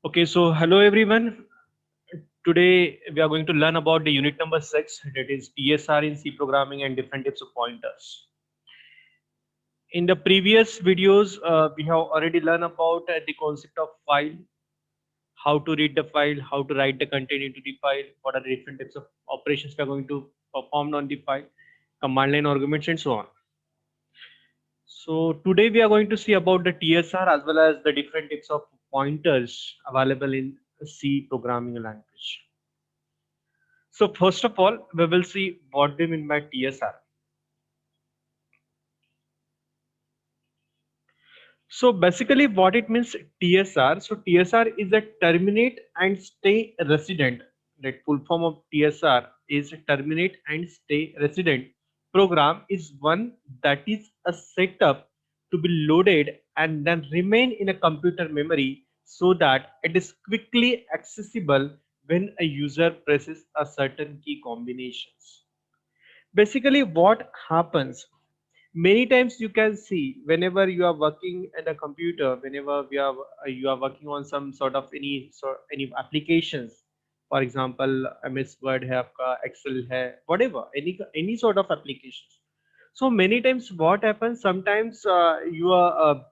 Okay, so hello everyone. Today we are going to learn about the unit number 6, that is TSR in C programming and different types of pointers. In the previous videos, we have already learned about the concept of file, how to read the file, how to write the content into the file, what are the different types of operations we are going to perform on the file, command line arguments and so on. So today we are going to see about the TSR as well as the different types of pointers available in C programming language. So first of all, we will see what they mean by TSR. So basically what it means TSR. So TSR is a terminate and stay resident. That full form of TSR is terminate and stay resident. Program is one that is a setup to be loaded and then remain in a computer memory so that it is quickly accessible when a user presses a certain key combinations. Basically what happens, many times you can see whenever you are working at a computer, whenever we are you are working on some sort of any applications, for example MS Word hai, आपका Excel hai, whatever, any sort of applications. So many times what happens, sometimes your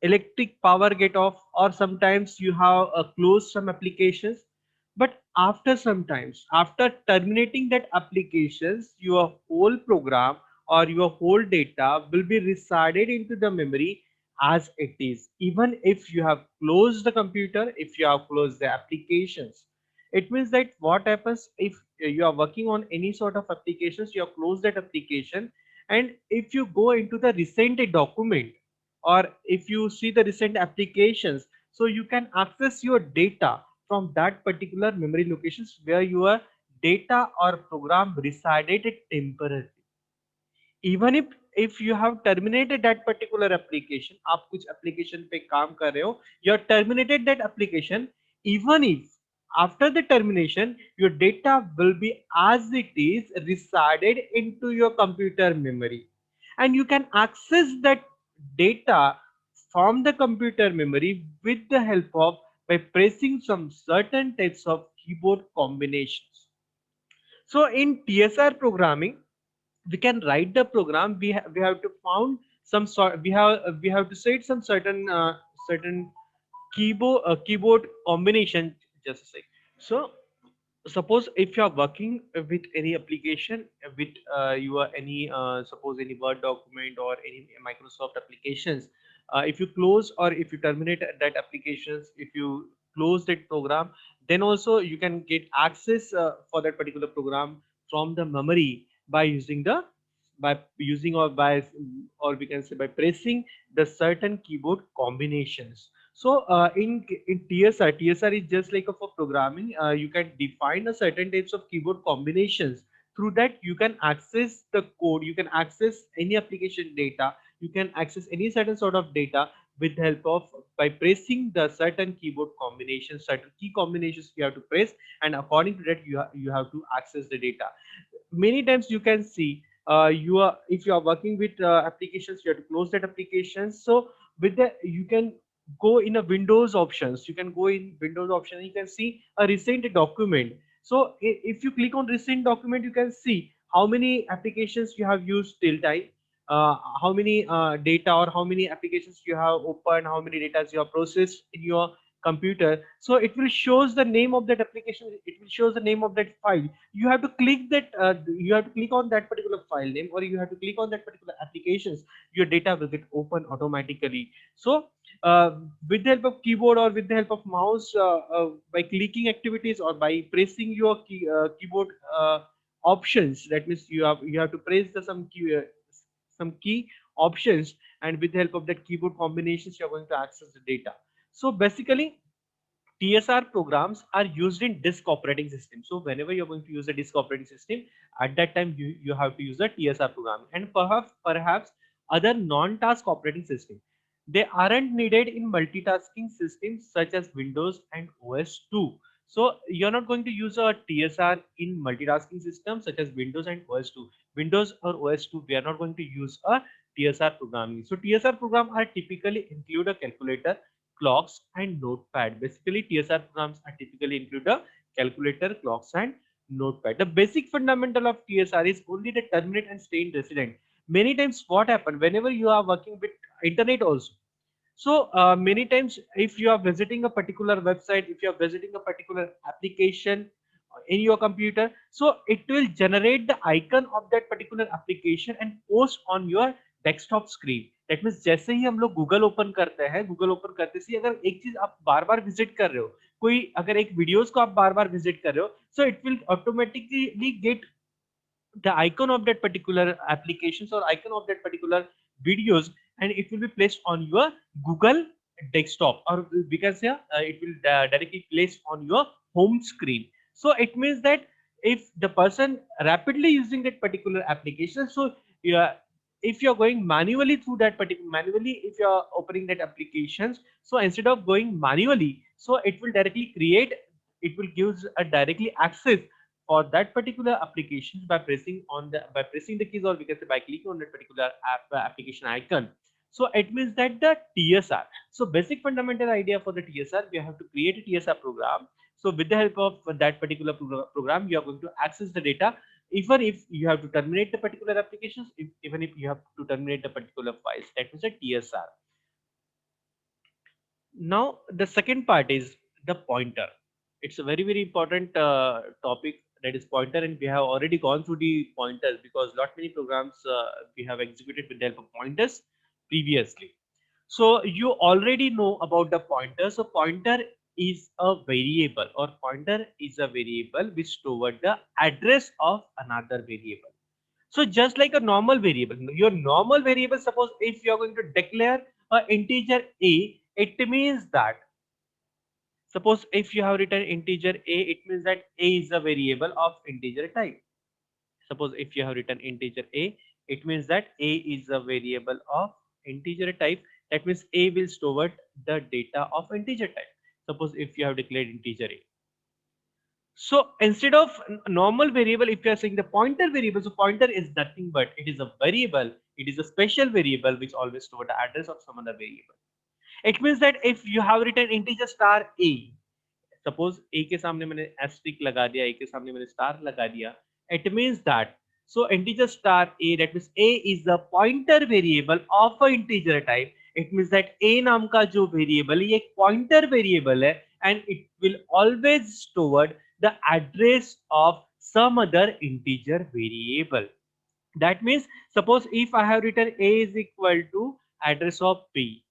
electric power get off, or sometimes you have closed some applications, but after sometimes after terminating that applications, your whole program or your whole data will be resided into the memory as it is, even if you have closed the computer, if you have closed the applications. It means that what happens if you are working on any sort of applications, you have closed that application, and if you go into the recent document, or if you see the recent applications, so you can access your data from that particular memory locations where your data or program resided temporarily. Even if you have terminated that particular application, आप कुछ application पे काम कर रहे हो, you have terminated that application, even if after the termination your data will be as it is resided into your computer memory, and you can access that data from the computer memory with the help of by pressing some certain types of keyboard combinations. So in TSR programming, we can write the program. We have to found some sort. We have to set some certain keyboard combination. Just a sec. So suppose if you are working with any application with your any suppose any Word document or any Microsoft applications, if you close or if you terminate that applications, if you close that program, then also you can get access for that particular program from the memory by using or we can say by pressing the certain keyboard combinations. So in TSR is just like for programming. You can define a certain types of keyboard combinations. Through that, you can access the code. You can access any application data. You can access any certain sort of data with the help of by pressing the certain keyboard combinations, certain key combinations you have to press, and according to that, you have to access the data. Many times you can see you are if you are working with applications, you have to close that applications. So with the you can go in a Windows options, you can go in Windows option and you can see a recent document. So if you click on recent document, you can see how many applications you have used till time, how many data or how many applications you have opened, how many data you have processed in your computer. So it will shows the name of that application, it will shows the name of that file. You have to click that you have to click on that particular file name, or you have to click on that particular applications, your data will get open automatically. So uh, with the help of keyboard or with the help of mouse, by clicking activities or by pressing your keyboard options, that means you have to press some key options, and with the help of that keyboard combinations you are going to access the data. So basically TSR programs are used in disk operating system. So whenever you're going to use a disk operating system, at that time you have to use a TSR program, and perhaps other non-task operating system. They aren't needed in multitasking systems such as Windows and OS2. So you're not going to use a TSR in multitasking systems such as Windows and OS2. Windows or OS2, we are not going to use a TSR programming. So TSR program are typically include a calculator, clocks and notepad. Basically TSR programs are typically include a calculator, clocks and notepad. The basic fundamental of TSR is only the terminate and stay in resident. Many times what happen whenever you are working with internet also, so many times if you are visiting a particular website, if you are visiting a particular application in your computer, so it will generate the icon of that particular application and post on your desktop screen. That means जैसे ही हम लोग Google open करते हैं, Google open करते से अगर एक चीज आप बार बार विजिट कर रहे हो, कोई अगर एक वीडियोस को आप बार बार विजिट कर रहे हो, so it will automatically get the icon of that particular applications or icon of that particular videos, and it will be placed on your Google desktop, or we can say it will directly placed on your home screen. So it means that if the person rapidly using that particular application, so yeah, if you're going manually through that particular manually, if you're opening that applications, so instead of going manually, so it will directly create, it will gives a directly access for that particular application by pressing the keys, or we can say by clicking on that particular application icon. So it means that the TSR. So basic fundamental idea for the TSR, we have to create a TSR program. So with the help of that particular program, you are going to access the data, even if you have to terminate the particular applications, even if you have to terminate the particular files. That means a TSR. Now the second part is the pointer. It's a very important topic, that is pointer, and we have already gone through the pointers because lot many programs we have executed with the help of pointers previously. So you already know about the pointer. So pointer is a variable, or pointer is a variable which store the address of another variable. So just like a normal variable, your normal variable, suppose if you are going to declare a integer a, it means that, suppose if you have written integer a, it means that a is a variable of integer type. Suppose if you have written integer a, it means that a is a variable of integer type. That means a will store the data of integer type. Suppose if you have declared integer a. So instead of normal variable, if you are saying the pointer variable, so pointer is nothing but it is a variable. It is a special variable which always store the address of some other variable. It means that if you have written integer star a, suppose A के सामने मैंने asterisk लगा दिया, ए के सामने मैंने star लगा दिया, it means that so integer star A, that means A is the pointer variable of a integer type. It means that A नाम का जो वेरिएबल है ये एक पॉइंटर वेरिएबल है, and it will always store the address of some other integer variable. That means suppose if I have written a is equal to address of b,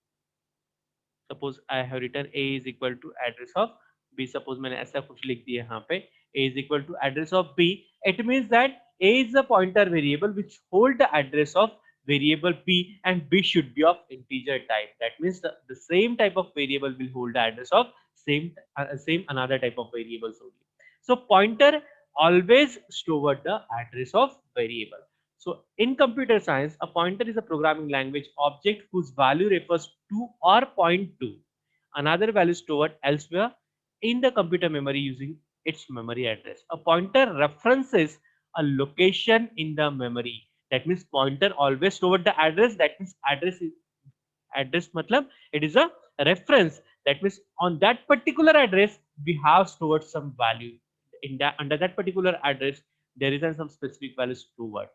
suppose I have written a is equal to address of b, suppose मैंने ऐसा कुछ लिख दिया यहाँ पे a is equal to address of b, it means that a is a pointer variable which hold the address of variable b, and b should be of integer type. That means the same type of variable will hold the address of same another type of variables only. So pointer always store the address of variable. So in computer science, a pointer is a programming language object whose value refers to or point to another value stored elsewhere in the computer memory using its memory address. A pointer references a location in the memory. That means pointer always stored the address. That means address matlab it is a reference. That means on that particular address we have stored some value. In that, under that particular address there is some specific value stored.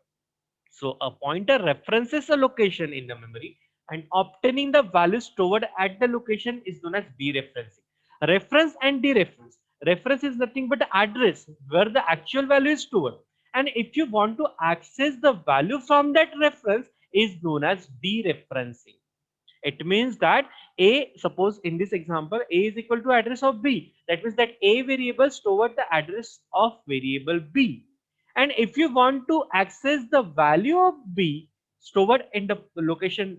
So a pointer references a location in the memory, and obtaining the value stored at the location is known as dereferencing. Reference and dereference. Reference is nothing but the address where the actual value is stored. And if you want to access the value from that reference is known as dereferencing. It means that a, suppose in this example a is equal to address of b, that means that a variable stored the address of variable b, and if you want to access the value of b stored in the location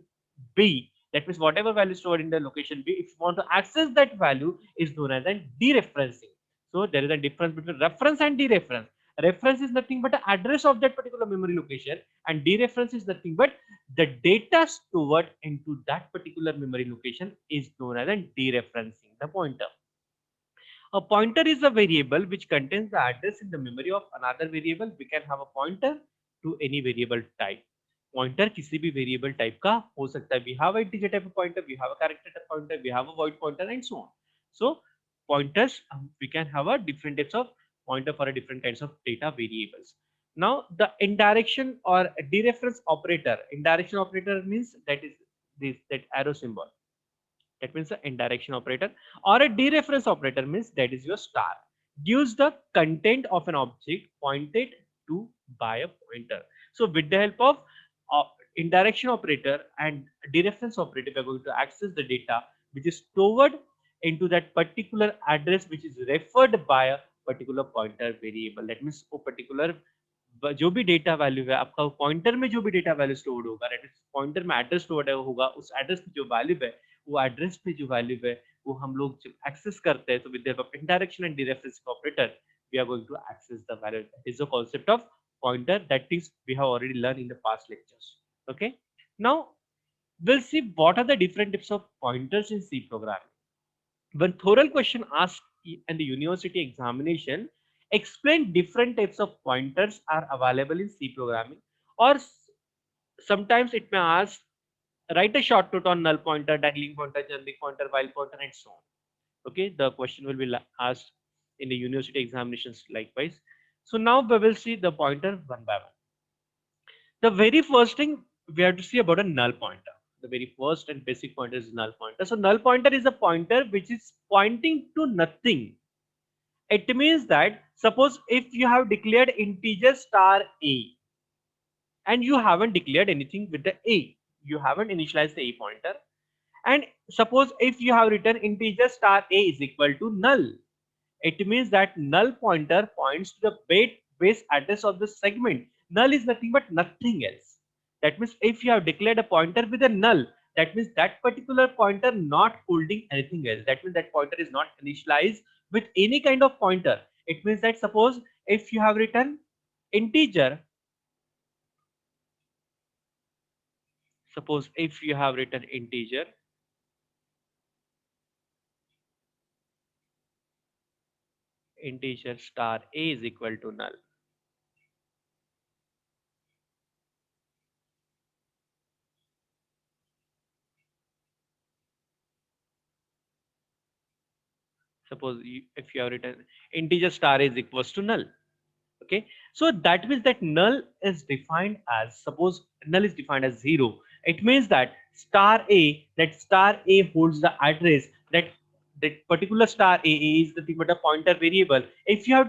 b, that means whatever value stored in the location b, if you want to access that value is known as a dereferencing. So there is a difference between reference and dereference. Reference is nothing but the address of that particular memory location, and dereference is nothing but the data stored into that particular memory location is known as a dereferencing the pointer. A pointer is a variable which contains the address in the memory of another variable. We can have a pointer to any variable type. Pointer किसी भी variable type का हो सकता है. We have a integer type of pointer, we have a character type pointer, we have a void pointer and so on. So pointers, we can have a different types of pointer for a different kinds of data variables. Now the indirection or dereference operator, indirection operator means that is this, that arrow symbol, that means the indirection operator, or a dereference operator means that is your star, gives the content of an object pointed to by a pointer. So with the help of uh, indirection operator and dereference operator, we are going to access the data which is stored into that particular address which is referred by a particular pointer variable. That means वो particular जो भी data value है आपका pointer में, जो भी data value stored होगा, pointer में एड्रेस स्टोर्ड होगा, उस एड्रेस की जो वैल्यू है, वो एड्रेस पे जो वैल्यू है वो हम लोग जब एक्सेस करते हैं तो with the help of indirection and dereference operator we are going to access the value. That is the concept of pointer that is we have already learned in the past lectures. Okay, now we'll see what are the different types of pointers in C programming. When thorough question asked in the university examination, explain different types of pointers are available in C programming, or sometimes it may ask write a short note on null pointer, dangling pointer, jumping pointer, while pointer, and so on. Okay, the question will be asked in the university examinations likewise. So now we will see the pointer one by one. The very first thing we have to see about a null pointer. The very first and basic pointer is null pointer. So null pointer is a pointer which is pointing to nothing. It means that suppose if you have declared integer star a and you haven't declared anything with the a, you haven't initialized the a pointer, and suppose if you have written integer star a is equal to null, it means that null pointer points to the base address of the segment. Null is nothing but nothing else. That means if you have declared a pointer with a null, that means that particular pointer not holding anything else. That means that pointer is not initialized with any kind of pointer. It means that suppose if you have written integer, suppose if you have written integer star a is equal to null. Suppose if you have written integer star is equals to null. Okay, so that means that null is defined as, suppose null is defined as 0. It means that star a holds the address that particular star a is the thing but a pointer variable. If you have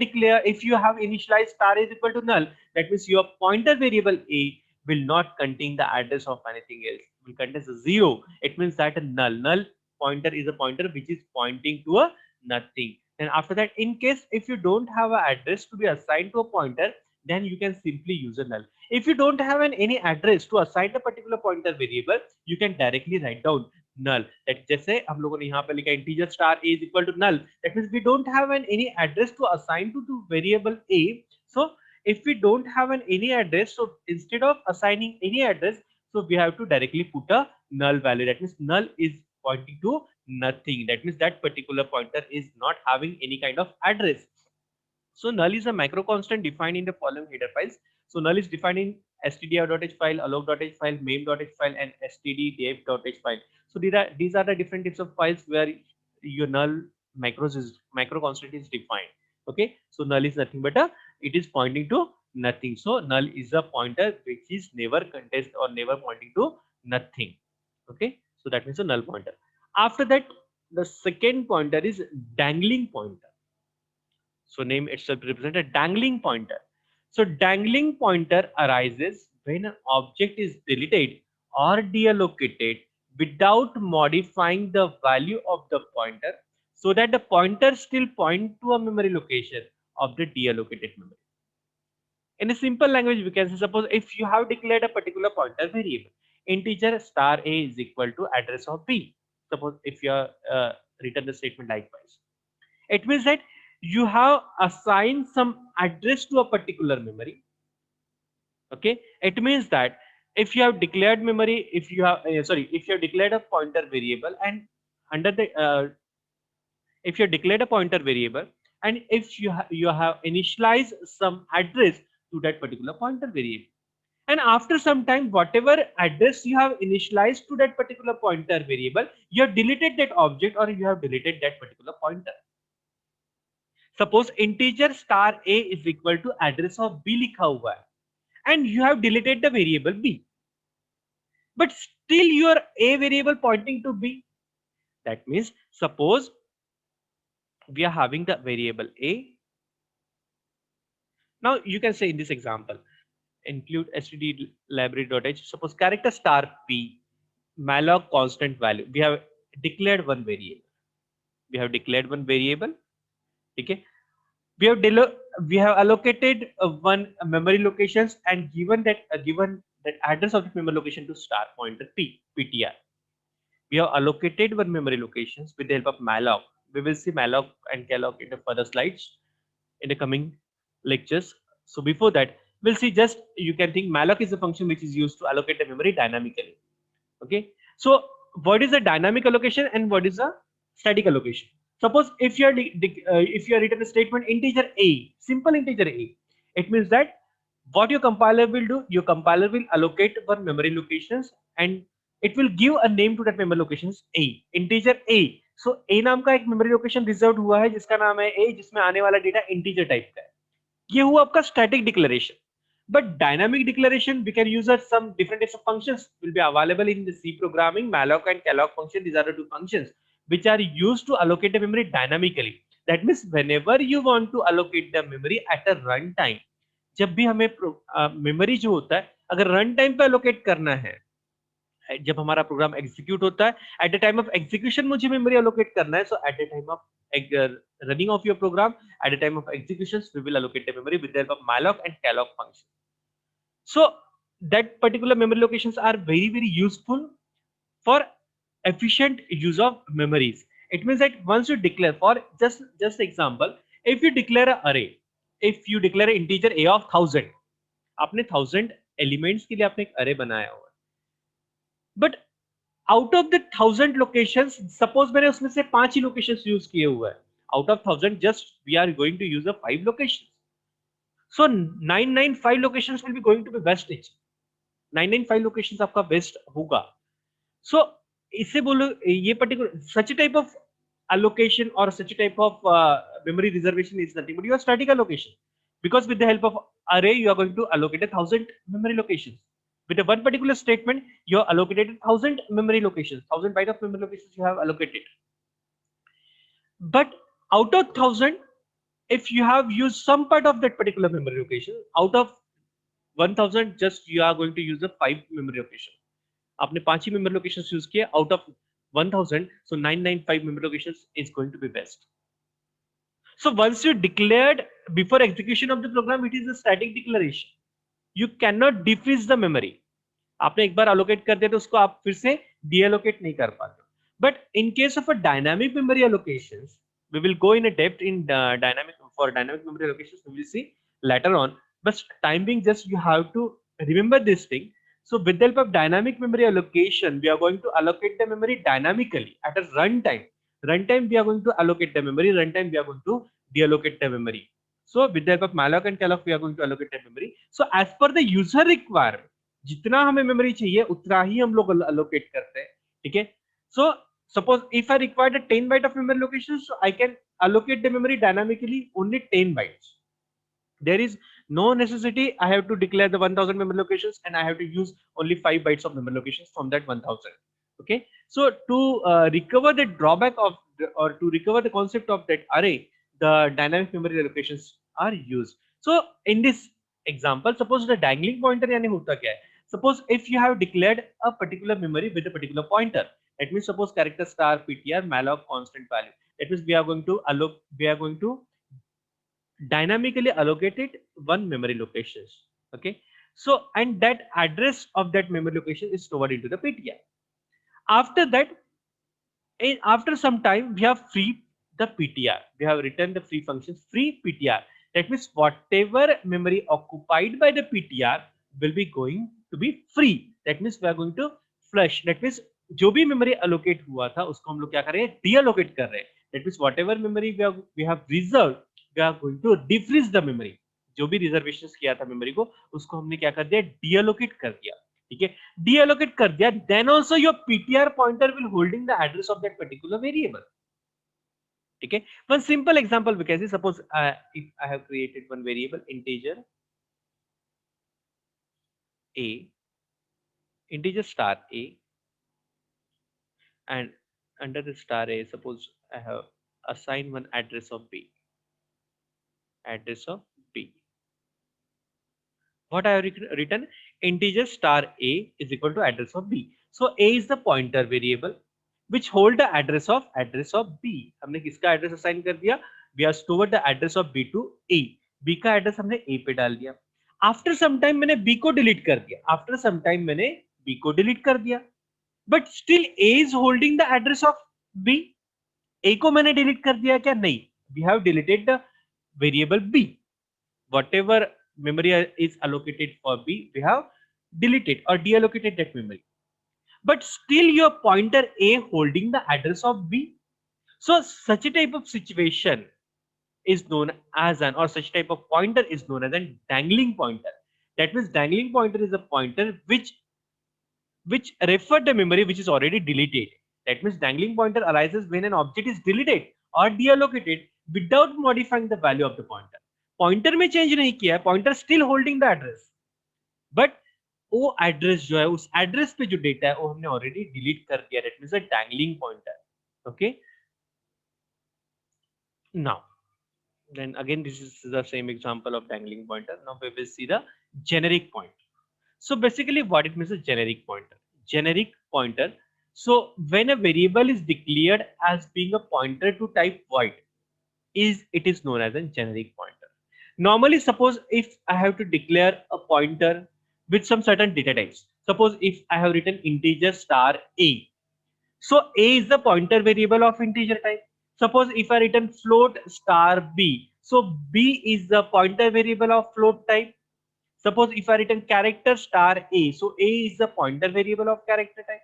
initialized star a is equal to null, that means your pointer variable a will not contain the address of anything else, will contain a 0. It means that a null pointer is a pointer which is pointing to a nothing. Then after that, in case if you don't have an address to be assigned to a pointer, then you can simply use a null. If you don't have any address to assign a particular pointer variable, you can directly write down null. That जैसे हम लोगों ने यहाँ पे लिखा integer star a is equal to null. That means we don't have any address to assign to variable a. So if we don't have any address, so instead of assigning any address, so we have to directly put a null value. That means null is pointing to nothing. That means that particular pointer is not having any kind of address. So null is a macro constant defined in the following header files. So null is defined in stdio.h file, alloc.h file, meme.h file, and stddef.h file. So these are the different types of files where your null macro constant is defined. Okay, so null is nothing but it is pointing to nothing. So null is a pointer which is never contains or never pointing to nothing. Okay, so that means a null pointer. After that, the second pointer is dangling pointer. So name itself represents a dangling pointer. So dangling pointer arises when an object is deleted or deallocated without modifying the value of the pointer, so that the pointer still point to a memory location of the deallocated memory. In a simple language, we can say, suppose if you have declared a particular pointer variable, integer star a is equal to address of b. Suppose if you have written the statement likewise, it means that you have assigned some address to a particular memory. Okay, it means that if you have declared memory, if you have if you have declared a pointer variable and under the if you have declared a pointer variable and if you have initialized some address to that particular pointer variable, and after some time whatever address you have initialized to that particular pointer variable, you have deleted that object or you have deleted that particular pointer. Suppose integer star a is equal to address of b लिखा हुआ है and you have deleted the variable b, but still your a variable pointing to b. That means suppose we are having the variable a. Now you can say in this example include std library.h, suppose character star p malloc constant value. We have declared one variable. Okay, we have allocated one memory locations and given that address of the memory location to star pointer ptr. We have allocated one memory locations with the help of malloc. We will see malloc and calloc in the further slides in the coming lectures. So before that, we'll see just you can think malloc is a function which is used to allocate the memory dynamically. Okay, so what is a dynamic allocation and what is a static allocation? Suppose if you are written a statement integer a, simple integer a, it means that what your compiler will do, your compiler will allocate one memory locations and it will give a name to that memory locations a, integer a. So a नाम का एक memory location reserved हुआ है जिसका नाम है a, जिसमें आने वाला डेटा integer type का है. ये हुआ आपका static declaration. But dynamic declaration, we can use some different types of functions will be available in the C programming, malloc and calloc function. These are the two functions which are used to allocate the memory dynamically. That means whenever you want to allocate the memory at a run time, जब भी हमें memory जो होता है अगर run time पे allocate करना है, जब हमारा प्रोग्राम एग्जीक्यूट होता है at the time of execution मुझे मेमोरी अलोकेट करना है, so at the time of running of your program, at the time of executions we will allocate the memory with the help of malloc and calloc function. So that particular memory locations are very useful for efficient use of memories. It means that once you declare, for just example, if you declare a array, if you declare an integer a of 1000, आपने 1000 elements के लिए आपने एक अरे बनाया हुआ, but out of the 1000 locations suppose मैंने उसमें से 5 ही लोकेशंस यूज किए हुए हैं, out of 1000 just we are going to use a 5 locations, so 995 locations will be going to be waste. 995 locations आपका बेस्ट होगा. सो इससे बोलो ये particular such type of allocation or such type of memory reservation is nothing but your static allocation, because with the help of array you are going to allocate 1000 memory locations. With a one particular statement you have allocated 1000 memory locations, 1000 byte of memory locations you have allocated. But out of 1000, if you have used some part of that particular memory location, out of 1000 just you are going to use the 5 memory location. आपने 5 ही memory locations use किए out of 1000, so 995 memory locations is going to be best. So once you declared before execution of the program, it is a static declaration. You cannot defreeze the memory. आपने एक बार allocate कर दिया तो उसको आप फिर से deallocate नहीं कर पाते. But in case of a dynamic memory allocations, we will go in a depth in dynamic memory allocations. We will see later on. But time being, just you have to remember this thing. So with the help of dynamic memory allocation, we are going to allocate the memory dynamically at a runtime. Runtime we are going to allocate the memory. Runtime we are going to deallocate the memory. So with the help of malloc and calloc, we are going to allocate the memory. So as per the user requirement, जितना हमें memory चाहिए उतना ही हम लोग allocate करते हैं. ठीक है. So suppose if I require a 10 byte of memory location, so I can allocate the memory dynamically only 10 bytes. There is no necessity I have to declare the 1000 memory locations and I have to use only 5 bytes of memory locations from that 1000. Okay, so to recover the drawback of or to recover the concept of that array, the dynamic memory allocations are used. So in this example, suppose the dangling pointer यानी होता क्या है? Suppose if you have declared a particular memory with a particular pointer, that means suppose character star ptr malloc constant value, that means we are going to dynamically allocated one memory locations. Okay, so and that address of that memory location is stored into the ptr. After that, after some time we have free the ptr, we have written the free functions free ptr. That means whatever memory occupied by the ptr will be going to be free. That means we are going to flush. That means जो भी memory allocate हुआ था उसको हम लोग क्या कर रहे हैं, deallocate कर रहे हैं. That means whatever memory we have reserved, we are going to defreeze the memory. जो भी रिजर्वेशन किया था मेमोरी को, उसको हमने क्या कर दिया, डीएलोकेट कर दिया। ठीक है, डीएलोकेट कर दिया, then also your PTR pointer will holding the address of that particular variable. ठीक है, one simple example we can see, suppose if I have created one variable integer a, integer star a, and under the star a, suppose I have assigned one address of b, address of b. What I have written, integer star a is equal to address of b. So a is the pointer variable which hold the address of b. हमने किसका address assign कर दिया, we are stored the address of b to a. b का address हमने a पे डाल दिया। After some time मैंने b को डिलीट कर दिया, आफ्टर सम टाइम मैंने b को डिलीट कर दिया, but still a is holding the address of b। a को मैंने डिलीट कर दिया क्या, नहीं, we have deleted the variable b, whatever memory is allocated for b, we have deleted or deallocated that memory, but still your pointer a holding the address of b. So such a type of situation is known as an, or such type of pointer is known as a dangling pointer. That means dangling pointer is a pointer which refer the memory which is already deleted. That means dangling pointer arises when an object is deleted or deallocated without modifying the value of the pointer. Pointer में change नहीं किया है, pointer still holding the address, but वो address जो है, उस address पे जो डेटा है वो हमने ऑलरेडी डिलीट कर दिया। That means a dangling pointer. Okay, now then again this is the same example of dangling pointer. Now we will see the generic pointer. So basically what it means is generic pointer. Generic pointer, so when a variable is declared as being a pointer to type void, it is known as a generic pointer. Normally suppose if I have to declare a pointer with some certain data types, suppose if I have written integer star a, so a is the pointer variable of integer type. Suppose if I written float star b, so b is the pointer variable of float type. Suppose if I written character star a, so a is the pointer variable of character type.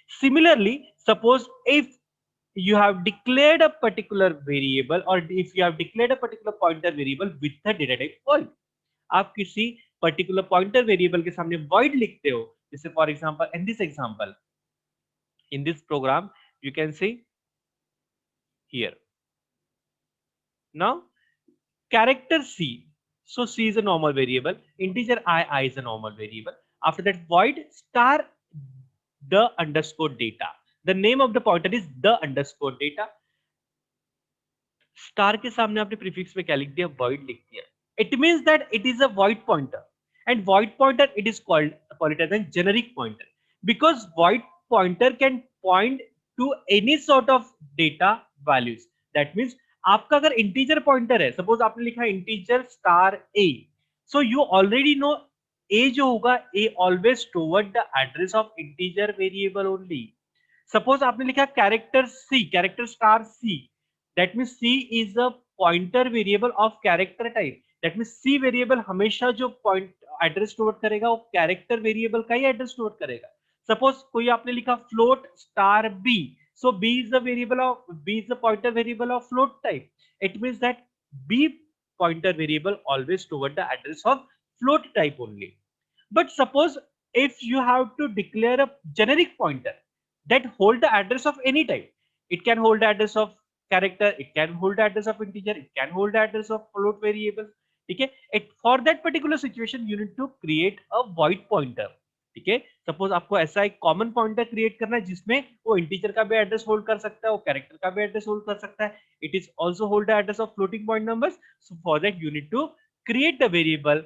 Similarly, suppose if you have declared a particular variable, or if you have declared a particular pointer variable with the data type void, आप किसी particular pointer variable के सामने void लिखते हो, जैसे for example in this example, in this program you can see here. Now character c, so c is a normal variable, integer I is a normal variable. After that void star the underscore data, the name of the pointer is the underscore data. Star के सामने आपने prefix में क्या लिख दिया, void लिख दिया. It means that it is a void pointer, and void pointer it is called it as a generic pointer, because void pointer can point to any sort of data values. That means आपका अगर integer pointer है, suppose आपने लिखा है integer star a, so you already know a जो होगा a always toward the address of integer variable only. Suppose आपने लिखा character c, character star c, that means c is a pointer variable of character type. That means c variable हमेशा जो point address store करेगा वो character variable का ही address store करेगा. Suppose कोई आपने लिखा float star b, so b is the variable of, b is the pointer variable of float type. It means that b pointer variable always toward the address of float type only. But suppose if you have to declare a generic pointer that hold the address of any type, it can hold the address of character, it can hold the address of integer, it can hold the address of float variable. ठीक है, for that particular situation you need to create a void pointer. ठीक है, suppose आपको ऐसा एक common pointer create करना है जिसमें वो इंटीजर का भी एड्रेस होल्ड कर सकता है, वो कैरेक्टर का भी एड्रेस होल्ड कर सकता है. It is also hold the address of floating point numbers. So for that you need to create the variable,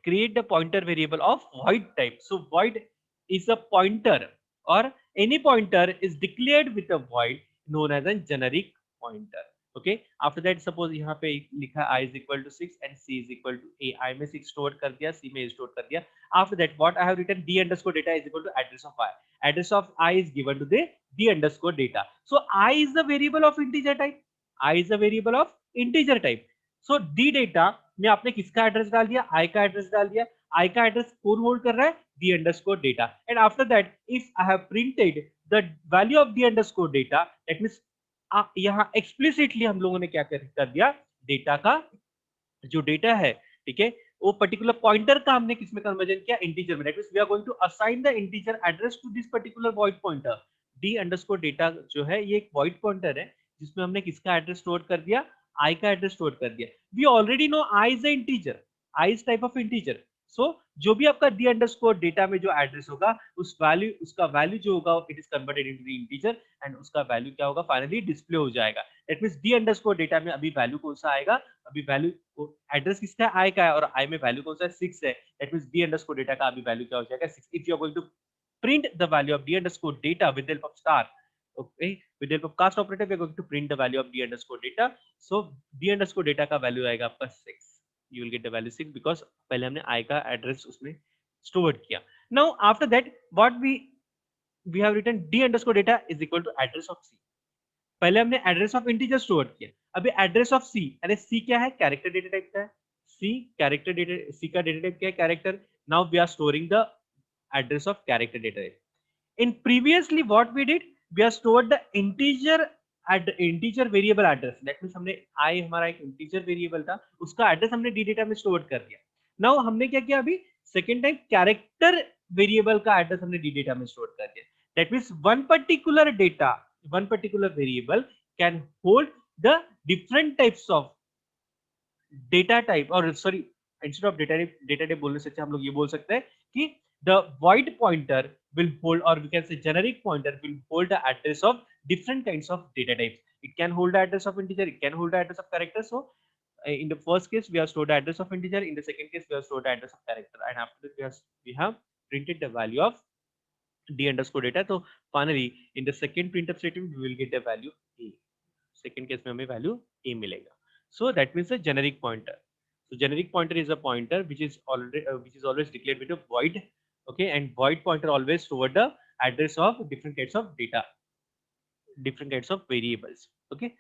create the pointer variable of void type. So void is a pointer, or any pointer is declared with a void known as a generic pointer. Okay, after that suppose यहाँ पे लिखा I is equal to 6 and C is equal to A. I में 6 store कर दिया, C में store कर दिया. After that what I have written, D underscore data is equal to address of I. Address of I is given to the D underscore data. So I is the variable of integer type. I is the variable of integer type. So D data में आपने किसका address डाल दिया, I का address डाल दिया. I का address कौन होल्ड कर रहा है, D underscore data. And after that if I have printed the value of D underscore data, that means यहाँ एक्सप्लिसिटली हम लोगों ने क्या कर दिया, डेटा का जो डेटा है, ठीक है, वो पर्टिकुलर पॉइंटर का हमने किसमें कन्वर्जन किया, इंटीजर में। That means we are going to assign the integer address to this particular void pointer. D underscore data जो है ये एक वॉइड पॉइंटर है जिसमें हमने किसका एड्रेस स्टोर कर दिया, आई का एड्रेस स्टोर कर दिया। We already know I is a integer, I is type of integer. So जो भी आपका डी अंडरस्कोर डेटा में जो एड्रेस होगा उस वैल्यू, उसका वैल्यू जो होगा it is converted into the integer and उसका वैल्यू क्या होगा, फाइनली डिस्प्ले हो जाएगा। That means D underscore data में अभी वैल्यू कौन सा आएगा, अभी वैल्यू एड्रेस किसका है, आई का है, और आई में वैल्यू कौन सा है, 6 है। That means D underscore data का अभी वैल्यू क्या हो जाएगा, 6। If you are going to print the value of d underscore data with the help of star, okay, with the help of cast operator we are going to print the value of d underscore data। so d underscore data का value आएगा आपका 6, you will get the value 6 because पहले हमने i का address उसमें store किया। now after that what we have written d underscore data is equal to address of c। पहले हमने एड्रेस ऑफ इंटीजर स्टोर किया, अभी एड्रेस ऑफ सी, अरे सी क्या है, कैरेक्टर डेटा टाइप का है, सी कैरेक्टर डेटा, सी का डेटा टाइप क्या है, character. Now we are storing the address of character data type. in previously what we did, we have stored the integer variable address। that means हमने i हमारा एक integer variable था, उसका address हमने d data में store कर दिया। Now हमने क्या किया, अभी सेकेंड टाइम कैरेक्टर वेरिएबल का एड्रेस हमने d डेटा में स्टोर कर दिया। That means one particular data, one particular variable can hold the different types of data type, or sorry, instead of data type बोलने से अच्छा हम लोग ये बोल सकते हैं कि the void pointer will hold, or we can say generic pointer will hold the address of different kinds of data types। it can hold the address of integer, it can hold the address of character। so in the first case we have stored the address of integer, in the second case we have stored the address of character, and after that we have printed the value of d underscore data। so finally in the second printf statement we will get the value a, second case में हमें value a मिलेगा। so that means a generic pointer। so generic pointer is a pointer which is always declared with a void, okay, and void pointer always store the address of different kinds of data, different kinds of variables, okay।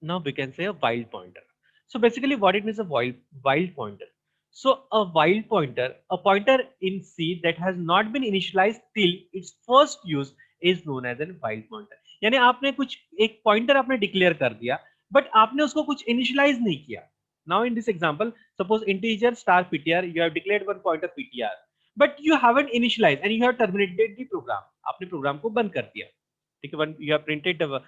now we can say a wild pointer। so basically what it means, a wild pointer। so a wild pointer, a pointer in C that has not been initialized till its first use is known as a wild pointer। यानी आपने कुछ एक pointer आपने declare कर दिया but आपने उसको कुछ इनिशियलाइज नहीं किया। now in this example suppose integer star ptr, you have declared one pointer ptr but you haven't initialized and you have terminated the program। आपने प्रोग्राम को बंद कर दिया, ठीक है, when you have printed the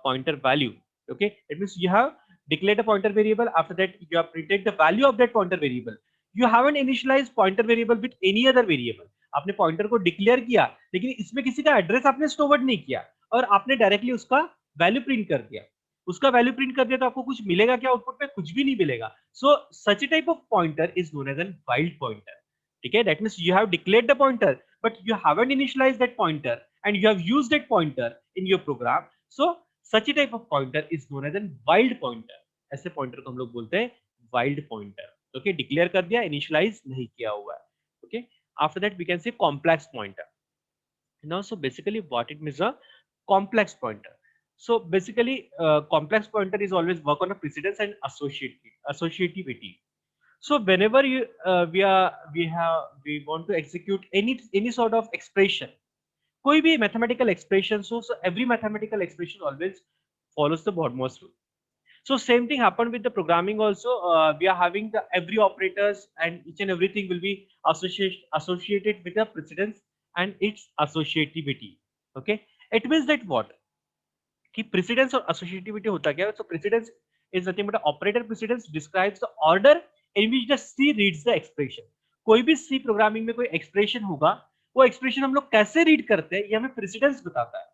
pointer value, okay, it means you have declared a pointer variable, after that you have printed the value of that pointer variable, you haven't initialized pointer variable with any other variable। आपने pointer को declare किया लेकिन इसमें किसी का address आपने store नहीं किया और आपने डायरेक्टली उसका वैल्यू प्रिंट कर दिया। उसका वैल्यू प्रिंट कर दिया तो आपको कुछ मिलेगा क्या, आउटपुट में कुछ भी नहीं मिलेगा। So such type of pointer is known as an wild pointer, ठीक है। That means you have declared the pointer but you haven't initialised that pointer and you have used that pointer in your program। so such a type of pointer is known as a wild pointer। ऐसे pointer को हम लोग बोलते हैं wild pointer, okay, declare कर दिया, initialise नहीं किया हुआ है, okay। after that we can say complex pointer। now so basically what it means, a complex pointer। so basically complex pointer is always work on a precedence and associativity। so whenever we want to execute any sort of expression, कोई भी mathematical expression हो, so every mathematical expression always follows the Bodmer's rule। so same thing happened with the programming also। we are having the every operators and each and everything will be associated with the precedence and its associativity, okay। it means that what कि precedence और associativity होता क्या है। so precedence is nothing but operator precedence describes the order in which the C reads the expression। कोई भी C programming में कोई expression होगा, वो एक्सप्रेशन हम लोग कैसे रीड करते हैं ये हमें प्रेसिडेंस बताता है।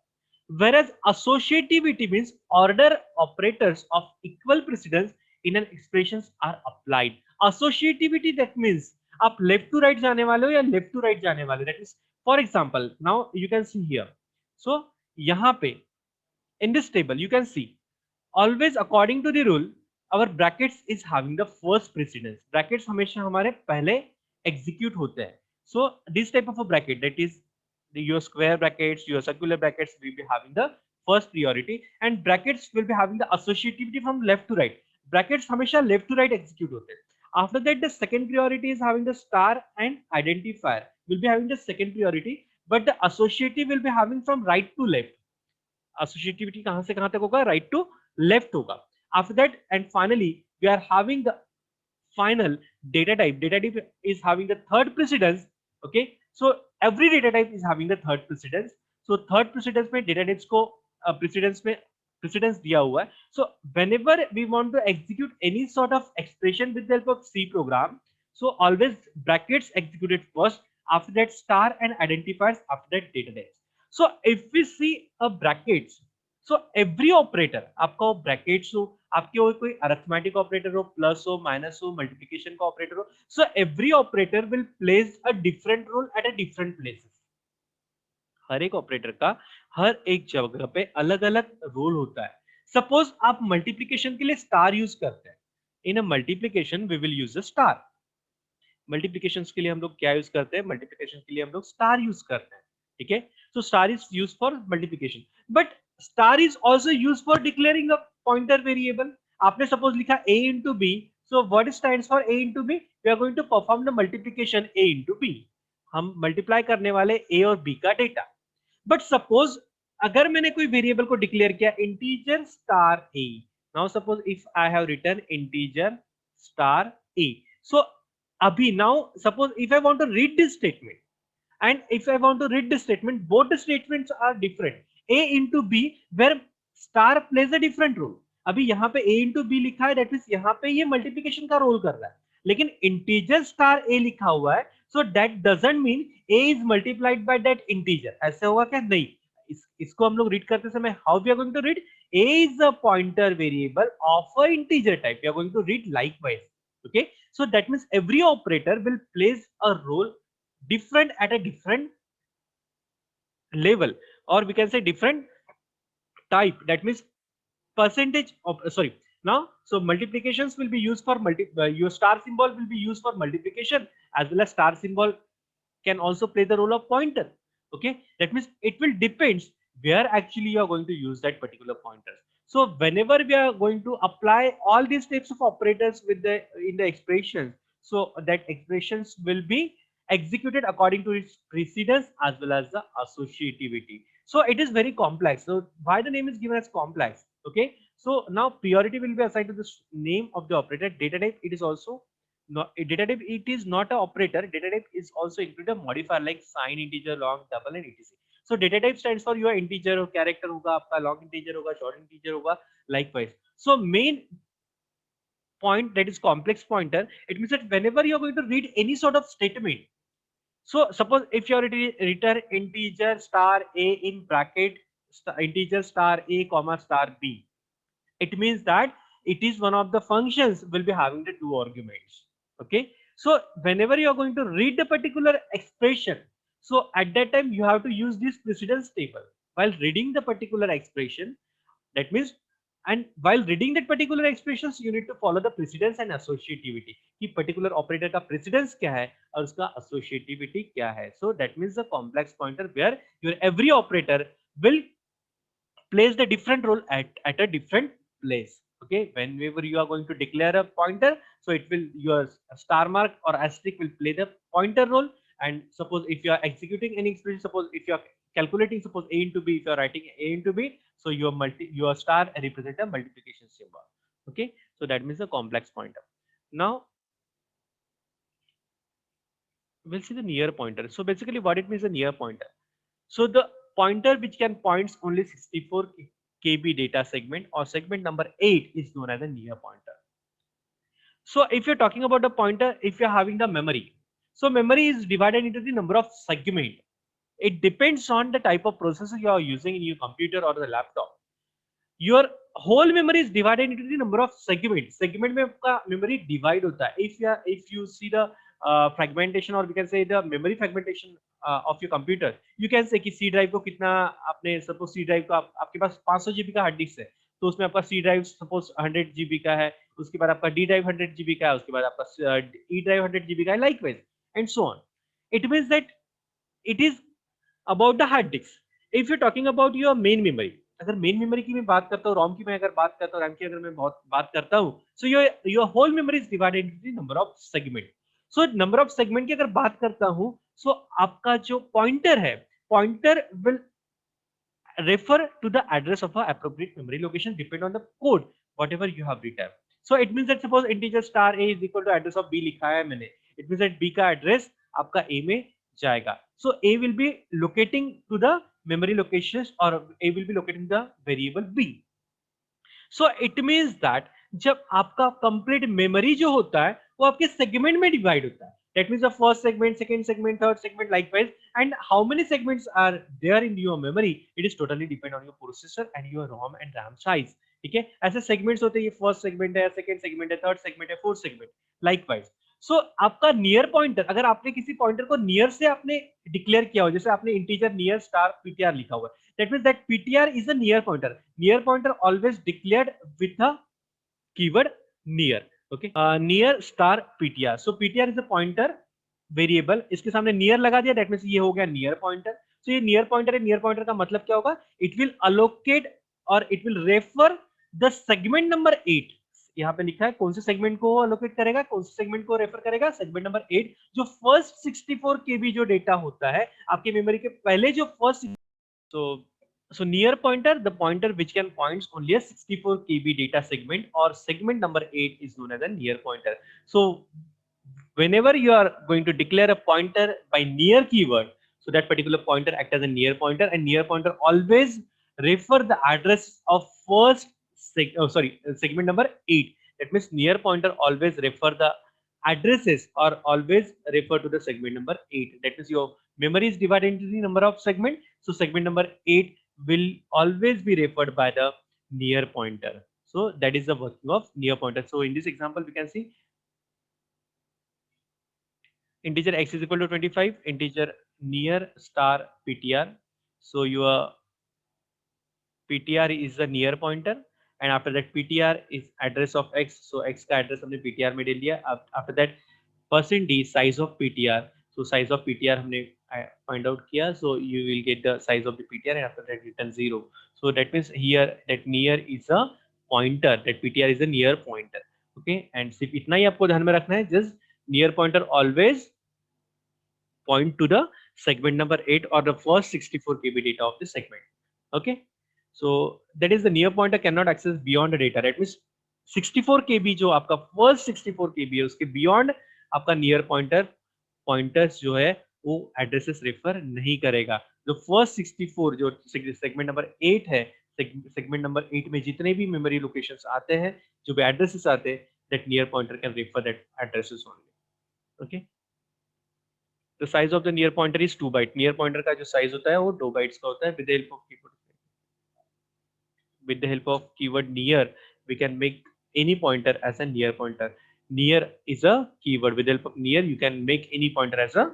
whereas associativity means order operators of equal precedence in an expressions are applied। associativity that means आप लेफ्ट टू राइट जाने वाले हो या लेफ्ट टू राइट जाने वाले, that means for example now you can see here। so यहाँ पे in this table you can see always according to the rule our brackets is having the first precedence। brackets हमेशा हमारे पहले execute होते हैं। so this type of a bracket, that is your square brackets, your circular brackets will be having the first priority and brackets will be having the associativity from left to right। brackets हमेशा left to right execute होते हैं। after that the second priority is having the star and identifier will be having the second priority but the associative will be having from right to left। associativity कहां से कहां तक होगा, right to left होगा। After that and finally we are having the final data type. Data type is having the third precedence. Okay, so every data type is having the third precedence. So third precedence में data types को precedence में precedence दिया हुआ है. So whenever we want to execute any sort of expression with the help of C program, so always brackets executed first, after that star and identifiers, after that data types. So if we see a brackets, so every operator, आपका वो brackets हो, आपके वो कोई arithmetic operator हो, plus हो, minus हो, multiplication का ऑपरेटर हो, so every operator will place a different role at a different places. हर एक ऑपरेटर का हर एक जगह पे अलग अलग रोल होता है. सपोज आप मल्टीप्लिकेशन के लिए स्टार यूज करते हैं. In a multiplication we will use a star. Multiplication के लिए हम लोग क्या यूज करते हैं? मल्टीप्लिकेशन के लिए हम लोग स्टार यूज करते हैं. ठीक है, so star is use for multiplication, but star is also use for declaring a pointer variable. आपने सपोज लिखा a into B, so what stands for a into B? We are going to perform the multiplication a into B. हम multiply करने वाले a और b का data. But suppose अगर मैंने कोई वेरिएबल को डिक्लेयर किया integer star a, now suppose if I have return integer star a, so abhi now suppose if I want to read this statement, and if I want to read this statement, both the statements are different, a into b, where star plays a different role. अभी यहाँ पे a into b लिखा है, that means यहाँ पे ये multiplication का role कर रहा है, लेकिन इंटीजर स्टार a लिखा हुआ है, so that doesn't mean a is multiplied by that integer. ऐसे होगा क्या? नहीं. इसको हम लोग रीड करते समय how we are going to read? a is a pointer variable of a integer type. We are going to read likewise. Okay, so that means every operator will place a role different at a different level, or we can say different type. That means percentage of sorry, now so multiplications will be used for your star symbol will be used for multiplication, as well as star symbol can also play the role of pointer. Okay, that means it will depends where actually you are going to use that particular pointer. So whenever we are going to apply all these types of operators with the in the expressions, so that expressions will be executed according to its precedence as well as the associativity. So it is very complex. So why the name is given as complex? Okay, so now priority will be assigned to this name of the operator. Data type, it is also not a data type, it is not an operator. Data type is also include a modifier like sign, integer, long, double and etc. So data type stands for your integer or character होगा आपका, long integer होगा, short integer होगा, likewise. So main point, that is complex pointer, it means that whenever you are going to read any sort of statement, so suppose if you are return integer star a in bracket integer star a comma star b, it means that it is one of the functions will be having the two arguments. Okay, so whenever you are going to read the particular expression, so at that time you have to use this precedence table while reading the particular expression. That means, and while reading that particular expressions you need to follow the precedence and associativity कि particular operator का precedence क्या है और उसका associativity क्या है. So that means the complex pointer where your every operator will place the different role at a different place. Okay, whenever you are going to declare a pointer, so it will your star mark or asterisk will play the pointer role. And suppose if you are executing any expression, suppose if you are calculating, suppose a into b, if you are writing a into b, so your star represent a multiplication symbol. Okay, so that means a complex pointer. Now we'll see the near pointer. So basically what it means a near pointer. So the pointer which can points only 64 KB data segment or segment number 8 is known as a near pointer. So if you're talking about the pointer, if you're having the memory, so memory is divided into the number of segment. It depends on the type of processor you are using in your computer or the laptop. Your whole memory is divided into the number of segments. Segment में आपका memory divide होता है. If you see the fragmentation or we can say the memory fragmentation of your computer, you can say कि C drive को कितना आपने suppose C drive को आपके पास 500 GB का hard disk है, तो उसमें आपका C drive suppose 100 GB का है, उसके बाद आपका D drive 100 GB का है, उसके बाद आपका E drive 100 GB का है, likewise and so on. It means that it is about the hard disk. If you're talking about your main memory, अगर मेन मेमोरी की मैं बात करता हूँ, रोम की मैं अगर बात करता हूँ, रैम की अगर मैं बहुत बात करता हूँ, so your whole memory is divided into the number of segment. So number of segment की अगर बात करता हूँ, सो आपका जो पॉइंटर है, pointer will refer to the address of a appropriate memory location depend on the code whatever you have written. So it means that suppose integer star a is equal to address of b लिखा है मैंने, it means that b का address आपका a में जाएगा. So a will be locating to the memory locations or a will be locating the variable b. So it means that जब आपका complete memory जो होता है वो आपके सेगमेंट में डिवाइड होता है. That means the first segment, second segment, third segment, likewise. And how many segments are there in your memory? It is totally depend on your processor and your ROM and RAM size. ठीक है, ऐसे segments होते हैं, ये first segment है, second segment है, third segment है, fourth segment, likewise. सो आपका नियर पॉइंटर, अगर आपने किसी पॉइंटर को नियर से आपने डिक्लेयर किया हो, जैसे आपने इंटीजर नियर स्टार पीटीआर लिखा हुआ है, that means that PTR is a near pointer. Near pointer always declared with a keyword near. Okay, near star PTR. So PTR is a pointer variable, इसके सामने near लगा दिया, that means ये हो गया नियर पॉइंटर. सो ये near pointer है. Near pointer का मतलब क्या होगा? इट विल अलोकेट और it will refer the segment number 8. यहाँ पे लिखा है कौन से सेगमेंट को अलोकेट करेगा, कौन से सेगमेंट को रेफर करेगा, सेगमेंट नंबर 8, जो फर्स्ट 64 केबी जो डेटा होता है आपकी मेमोरी के पहले जो first. So near pointer, the pointer which can points only a 64 KB data segment, or segment number 8 is known as a near pointer. So whenever you are going to declare a pointer by near keyword, so that particular pointer act as a near pointer, and near pointer always refer the address of first segment number 8. That means near pointer always refer the addresses or always refer to the segment number 8. That means your memory is divided into the number of segment, so segment number 8 will always be referred by the near pointer. So that is the working of near pointer. So in this example we can see integer x is equal to 25, integer near star ptr. So your ptr is the near pointer, and after that ptr is address of x. So x का address हमने ptr में ले लिया. After that % d size of ptr. So size of ptr हमने find out किया. So you will get the size of the ptr, and after that return 0. So that means here that near is a pointer, that ptr is a near pointer. Okay, and सिर्फ इतना ही आपको ध्यान में रखना है. Just near pointer always point to the segment number 8 or the first 64 KB data of the segment. Okay, so that is the near pointer cannot access beyond the data. That means 64 KB जो आपका first 64 KB है उसके beyond आपका near pointer pointers जो है वो addresses refer नहीं करेगा. जो first 64 जो segment number 8 है, segment number 8 में जितने भी memory locations आते हैं, जो भी addresses आते हैं, that near pointer can refer that addresses only. Okay. The size of the near pointer is 2 byte. Near pointer का जो size होता है वो 2 bytes का होता है. With the help of keyword near, we can make any pointer as a near pointer. Near is a keyword. With the help of near, you can make any pointer as a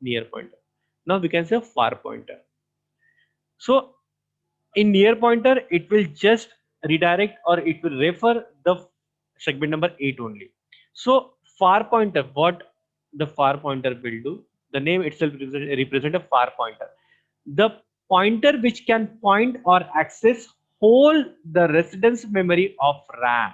near pointer. Now we can say far pointer. So in near pointer, it will just redirect or it will refer the segment number 8 only. So far pointer, what the far pointer will do, the name itself represent a far pointer. The pointer which can point or access whole the residence memory of RAM.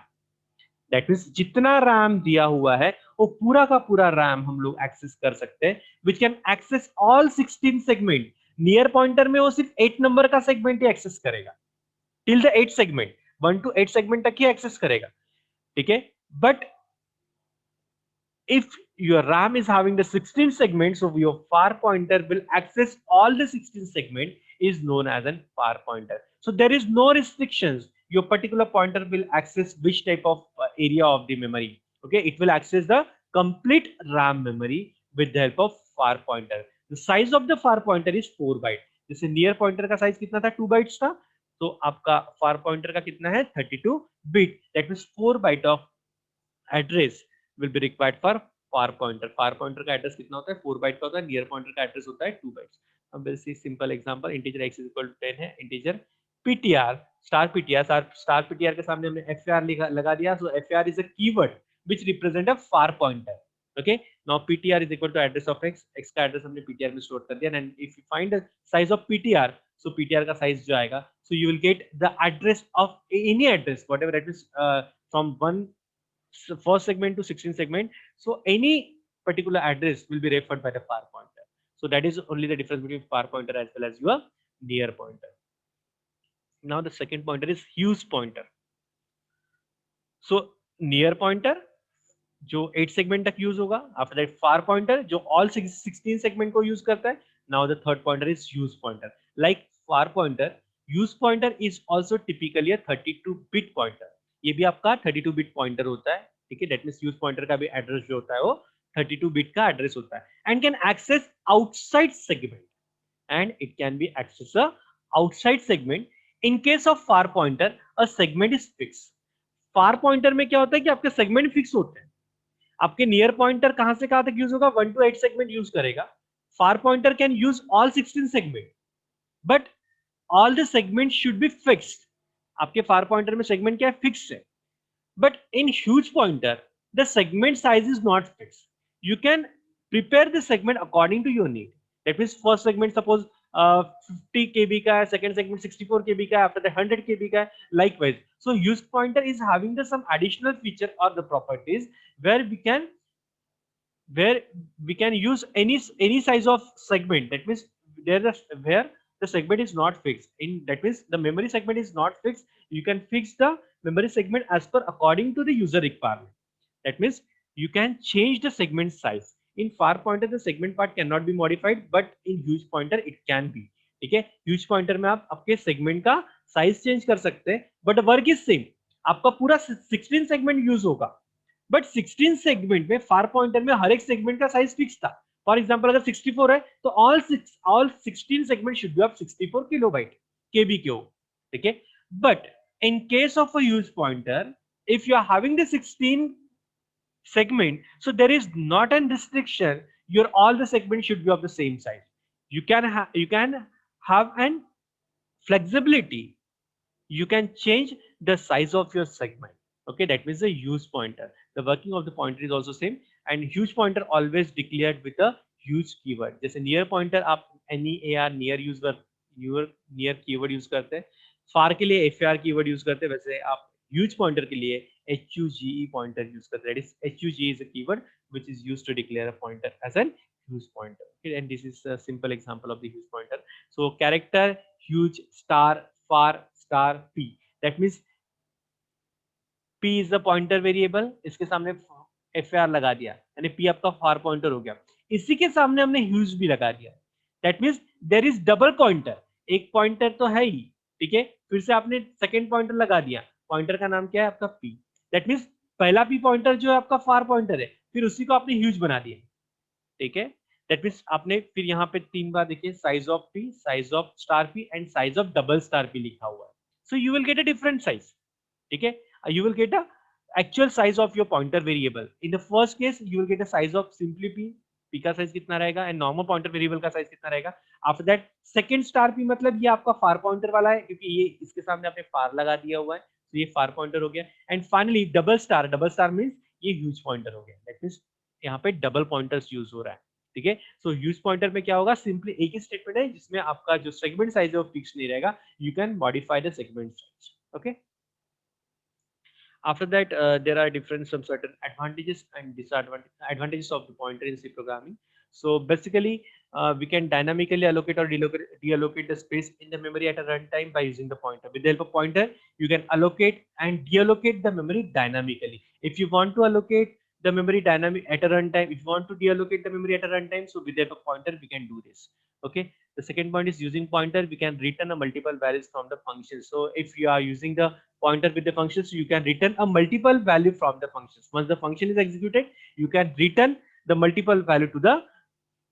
That means जितना RAM दिया हुआ है वो पूरा का पूरा RAM हम लोग एक्सेस कर सकते हैं, which can access all 16 segment. Near pointer में वो सिर्फ 8 नंबर का सेगमेंट ही एक्सेस करेगा, till the 8 segment, 1 to 8 segment तक ही एक्सेस करेगा. ठीक है, but if your RAM is having the 16 segments, so your far pointer will access all the 16 segment, is known as a far pointer. So there is no restrictions. Your particular pointer will access which type of area of the memory. Okay, it will access the complete RAM memory with the help of far pointer. The size of the far pointer is 4 byte. जैसे near pointer का size कितना था? 2 bytes था. तो आपका far pointer का कितना है? 32 bit. That means 4 byte of address will be required for far pointer. Far pointer का एड्रेस कितना होता है? 4 बाइट का होता है. नियर पॉइंटर का एड्रेस होता है 2 बाइट्स. अब very simple example, integer x is equal to 10 है, इंटीजर ptr स्टार ptr के सामने हमने fr लगा दिया. सो fr is a keyword which represent a far pointer. Okay, now ptr is equal to address of x का address हमने ptr में store कर दिया. And if you find the size of ptr, so ptr का size जो आएगा, so you will get the address of any address, whatever address from one first segment to 16 segment. So any particular address will be referred by the far pointer. So that is only the difference between far pointer as well as your near pointer. Now the second pointer is use pointer. So near pointer जो 8 segment तक use होगा, after that far pointer जो all 16 segment को use करता है. Now the third pointer is use pointer. Like far pointer, use pointer is also typically a 32 bit pointer. ये भी आपका 32 बिट पॉइंटर होता है, ठीक है. दैट मींस यूज पॉइंटर का भी एड्रेस जो होता है वो 32 बिट का एड्रेस होता है and can access outside segment and it can be accessed the outside segment. In case of far pointer, a segment is fixed. far pointer में क्या होता है कि आपके segment fix होते हैं. आपके नियर पॉइंटर कहां से कहां तक यूज होगा, 1 to 8 सेगमेंट यूज करेगा. Far pointer can use all 16 segment, but all the segment should be fixed. आपके फार पॉइंटर में सेगमेंट क्या है, फिक्स्ड है. But in huge pointer, the segment size is not fixed. You can prepare the segment according to your need. That means first segment suppose 50 KB का है, second segment 64 KB का है, after that 100 KB का है, likewise. So use pointer is having the some additional feature or the properties where we can use any size of segment. That means there is where the segment is not fixed. In that means the memory segment is not fixed. You can fix the memory segment as per according to the user requirement. That means you can change the segment size. In far pointer the segment part cannot be modified, but in huge pointer it can be. ठीक है, huge pointer में आप आपके segment का size change कर सकते हैं, but work is same. आपका पूरा 16 segment use होगा, बट 16 सेगमेंट में फार पॉइंटर में हर एक सेगमेंट का साइज फिक्स था. फॉर एग्जांपल अगर 64 है तो all 16 segment should be of 64 kilobyte KB के हो, ठीक है. But in case of a use pointer, if you are having the 16 segment, so there is not an restriction, your all the segments should be of the same size. You can have an flexibility. You can change the size of your segment. Okay, that means the use pointer. The working of the pointer is also same, and huge pointer always declared with a huge keyword. जैसे near pointer आप near near use near keyword use करते हैं, far के लिए far keyword use करते हैं, वैसे आप huge pointer के लिए huge pointer use करते हैं. That is huge is a keyword which is used to declare a pointer as an huge pointer. Okay, and this is a simple example of the huge pointer. So character huge star far star p. That means p is the pointer variable. इसके सामने far लगा दिया, यानी p आपका far pointer हो गया. इसी के सामने हमने huge भी लगा दिया. That means there is double pointer. एक pointer तो है ही, ठीक है, फिर से आपने second pointer लगा दिया. Pointer का नाम क्या है आपका p. That means पहला p pointer जो है आपका far pointer है, फिर उसी को आपने huge बना दिया, ठीक है. That means आपने फिर यहाँ पे 3 बार देखिए size of p, size of star p and size of double star p लिखा हुआ है. So you will get a different size, ठीक है. You will get a actual size of your pointer variable. In the first case you will get a size of simply p. p का size कितना रहेगा and normal pointer variable का size कितना रहेगा. After that second star p मतलब ये आपका far pointer वाला है, क्योंकि ये इसके सामने आपने far लगा दिया हुआ है, तो ये far pointer हो गया. And finally double star means ये huge pointer हो गया. That means यहाँ पे डबल पॉइंटर्स यूज हो रहा है, ठीक है. सो यूज पॉइंटर में क्या होगा, सिंपली एक ही स्टेटमेंट है जिसमें आपका जो सेगमेंट साइज है वो फिक्स नहीं रहेगा. You can modify the segment size. Okay, after that there are different some certain advantages and advantages of the pointer in C programming. So basically we can dynamically allocate or deallocate the space in the memory at a runtime by using the pointer. With the help of pointer you can allocate and deallocate the memory dynamically. If you want to allocate the memory dynamic at a runtime, if you want to deallocate the memory at a runtime, so with the help of pointer we can do this. Okay, the second point is using pointer we can return a multiple values from the function. So if you are using the pointer with the functions, you can return a multiple value from the functions. Once the function is executed, you can return the multiple value to the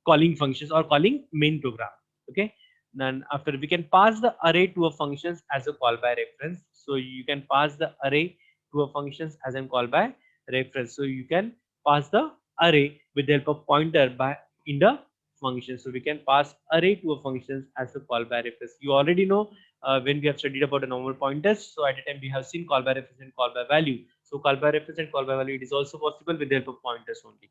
calling functions or calling main program. Okay, then after we can pass the array to a functions as a call by reference. So you can pass the array to a functions as a call by reference. So you can pass the array with the help of pointer by in the function. So we can pass array to a functions as a call by reference. You already know when we have studied about the normal pointers. So at the time we have seen call by reference and call by value. So call by reference and call by value, it is also possible with the help of pointers only.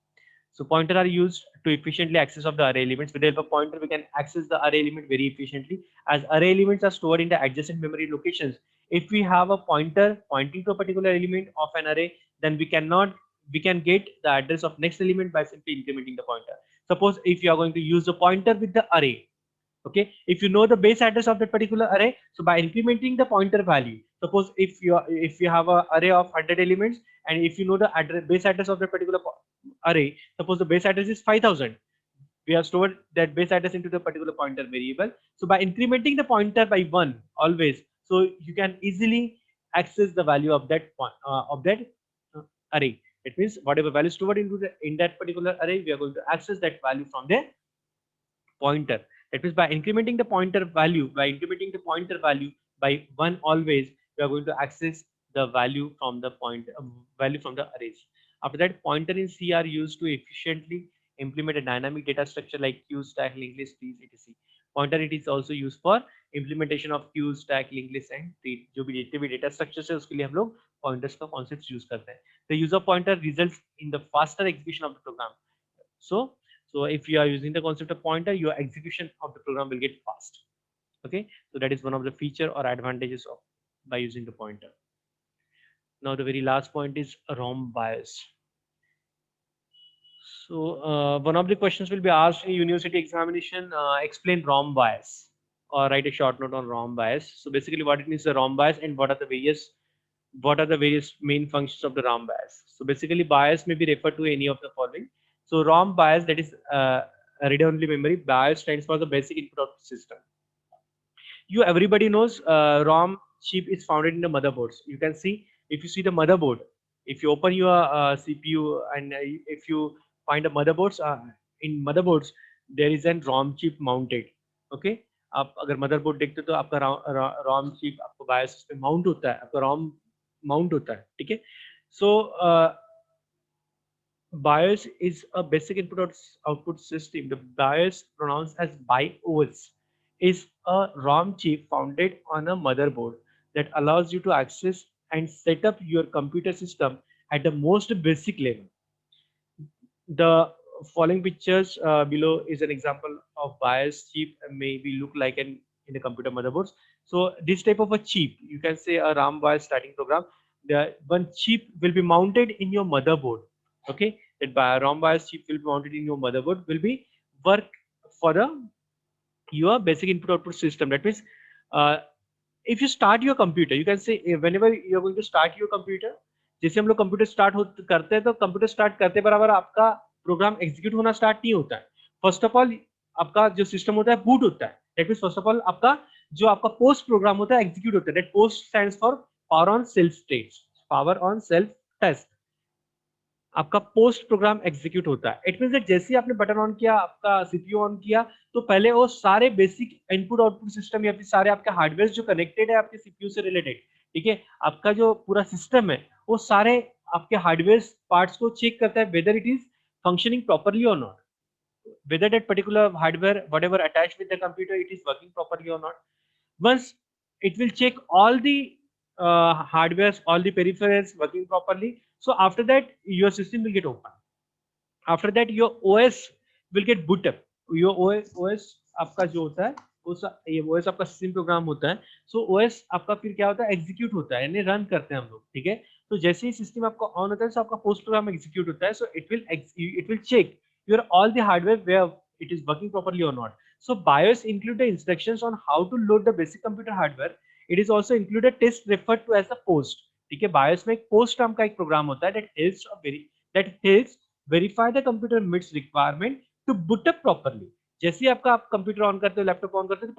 So pointer are used to efficiently access of the array elements. With the help of pointer, we can access the array element very efficiently, as array elements are stored in the adjacent memory locations. If we have a pointer pointing to a particular element of an array, then we can get the address of next element by simply incrementing the pointer. Suppose if you are going to use the pointer with the array, okay, if you know the base address of that particular array, so by incrementing the pointer value, Suppose if you have a array of 100 elements, and if you know the base address of that particular array, suppose the base address is 5000, we have stored that base address into the particular pointer variable. So by incrementing the pointer by 1 always, so you can easily access the value of that uh, array. It means whatever value stored into the in that particular array, we are going to access that value from the pointer. That means by incrementing the pointer value, by 1 always, we are going to access the value from the value from the arrays. After that, pointer in C are used to efficiently implement a dynamic data structure like queue, stack, linked list, trees, etc. Pointer it is also used for implementation of queue, stack, linked list and tree. जो भी जितने भी data structures है उसके लिए हम लोग pointers का concepts use करते हैं. The use of pointer results in the faster execution of the program. So if you are using the concept of pointer, your execution of the program will get fast. Okay, so that is one of the feature or advantages of by using the pointer. Now the very last point is ROM bias. So one of the questions will be asked in university examination, explain ROM bias or write a short note on ROM bias. So basically what it means the ROM bias and what are the various main functions of the ROM bias. So basically bias may be referred to any of the following. So ROM bias, that is a read-only memory. BIOS stands for the basic input output system. Everybody knows ROM chip is founded in the motherboards. You can see, if you see the motherboard, if you open your CPU and if you find a motherboards, in motherboards there is an ROM chip mounted. Okay, आप अगर motherboard देखते हो तो आपका ROM chip आपको BIOS पे mount होता है, आपका ROM mount होता है, ठीक है. So BIOS is a basic input output system. The BIOS, pronounced as BIOS, is a ROM chip founded on a motherboard that allows you to access and set up your computer system at the most basic level. The following pictures below is an example of BIOS chip, maybe look like in the computer motherboards. So this type of a chip, you can say a RAM BIOS starting program. The one chip will be mounted in your motherboard. Okay, that ROM BIOS chip will be mounted in your motherboard, will be work for your basic input output system. That means if you start your computer, you can say whenever you're going to start your computer, जैसे हम लोग computer start करते हैं तो computer start करते बराबर आपका program execute होना स्टार्ट नहीं होता है. फर्स्ट ऑफ ऑल आपका जो सिस्टम होता है बूट होता है. That means first of all आपका जो आपका पोस्ट प्रोग्राम होता है एग्जीक्यूट होता है. That POST stands for power on self test, power on self test. आपका पोस्ट प्रोग्राम एग्जीक्यूट होता है. इट मींस दैट जैसे ही आपने बटन ऑन किया, आपका सीपीयू ऑन किया, तो पहले वो सारे बेसिक इनपुट आउटपुट सिस्टम या फिर सारे आपके हार्डवेयर जो कनेक्टेड है आपके सीपीयू से रिलेटेड, ठीक है, आपका जो पूरा सिस्टम है वो सारे आपके हार्डवेयर पार्ट्स को चेक करता है whether it is functioning properly और not, whether that particular hardware whatever attached with the computer it is working properly or not. Once it will check all the hardwares, all the peripherals working properly, so after that your system will get open. After that your OS will get boot up. Your OS आपका जो होता है ये OS आपका system program होता है. सो OS आपका फिर क्या होता है, एग्जीक्यूट होता है, यानी रन करते हैं हम लोग, ठीक है. तो जैसे ही सिस्टम आपका ऑन होता है तो आपका पोस्ट प्रोग्राम एग्जीक्यूट होता है. So it will check your all the hardware where it is working properly or not. So BIOS include the instructions on how to load the basic computer hardware. It is also included test referred to as the post. ठीक है, BIOS में एक post नाम का एक programme होता है that helps verify the computer meets requirement to boot up properly. जैसे ही आपका आप कंप्यूटर ऑन करते हो, लैपटॉप ऑन करते हो, तो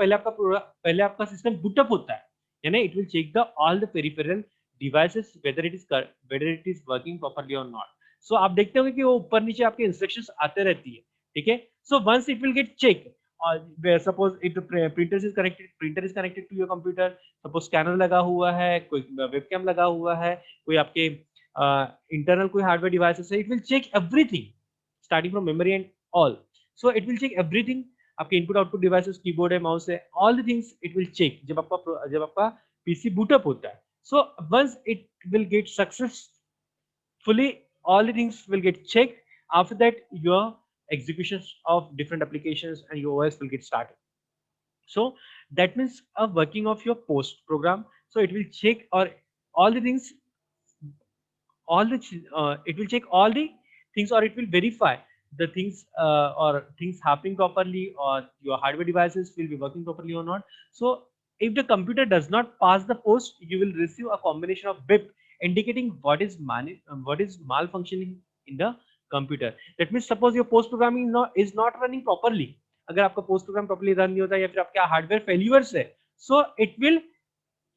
पहले आपका सिस्टम बूटअप होता है, यानी it will check the all the peripheral devices whether it is working properly or not. सो आप देखते होंगे कि वो ऊपर नीचे आपके इंस्ट्रक्शंस आते रहती है, ठीक है. So once it will get check, suppose if printer is connected to your computer, suppose scanner लगा हुआ है, कोई वेबकैम लगा हुआ है, कोई आपके इंटरनल कोई हार्डवेयर डिवाइसेस है, it will check everything starting from memory and all. So it will check everything. आपके इनपुट आउटपुट डिवाइसेस, कीबोर्ड है, माउस है, all the things it will check जब आपका पीसी बूटअप होता है. So once it will get successfully, all the things will get checked. After that your executions of different applications and your OS will get started. So that means a working of your post program. So it will check or all the things, it will check all the things, or it will verify the things or things happening properly, or your hardware devices will be working properly or not. So If the computer does not pass the post, you will receive a combination of bip indicating what is malfunctioning in the computer. That means suppose your post programming is not running properly. अगर आपका POST programme properly run नहीं होता या फिर आपका hardware failures है, so it will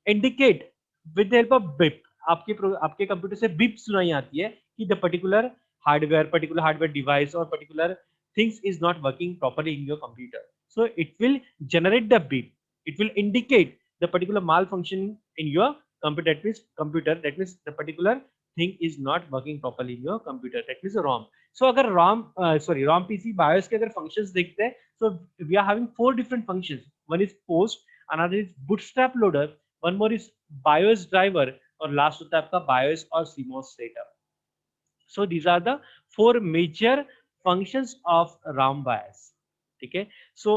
indicate with the help of beep. आपके computer से बिप सुनाई आती है कि द पर्टिकुलर हार्डवेयर डिवाइस और particular things is not working properly in your computer. So it will generate the beep. It will indicate the particular malfunction in your computer. That means the particular thing is not working properly in your computer. That means ROM. So अगर ROM PC BIOS के अगर functions देखते हैं, so we are having 4 different functions. One is post, another is bootstrap loader, one more is BIOS driver, और last होता है आपका BIOS और CMOS setup. So these are the 4 major functions of ROM BIOS. Okay, so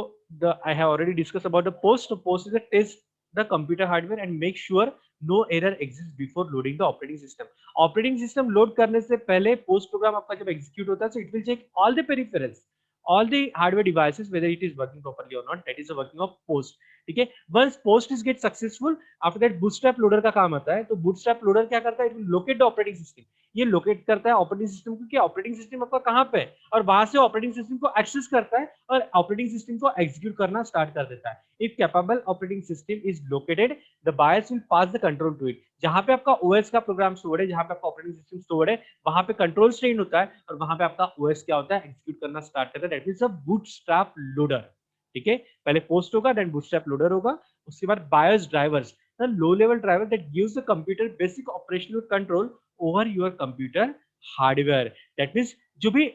I have already discussed about the post. So post is a test the computer hardware and make sure no error exists before loading the operating system. Operating system load करने से पहले post program आपका जब execute होता है, so it will check all the peripherals, all the hardware devices whether it is working properly or not. That is the working of post. ठीक है, once post is get successful, after that bootstrap loader का काम आता है. तो bootstrap loader क्या करता है? It will locate the operating system. ये लोकेट करता है ऑपरेटिंग सिस्टम को कि ऑपरेटिंग सिस्टम आपका कहाँ पे है, और वहां से ऑपरेटिंग सिस्टम को एक्सेस करता है और ऑपरेटिंग सिस्टम को एग्जीक्यूट करना स्टार्ट कर देता है. If capable operating system is located, the BIOS will pass the control to it. जहां पे आपका ओएस का प्रोग्राम स्टोर है, जहां पे आपका ऑपरेटिंग सिस्टम स्टोर है, वहां पे कंट्रोल स्ट्रेन होता है और वहां पे आपका ओएस क्या होता है, एग्जीक्यूट करना स्टार्ट करता है. That means a bootstrap loader. ठीक है, पहले पोस्ट होगा, देन बूटस्ट्रैप लोडर होगा, उसके बाद बायस drivers, the low level driver that gives the computer basic operational control over your computer hardware. That means जो भी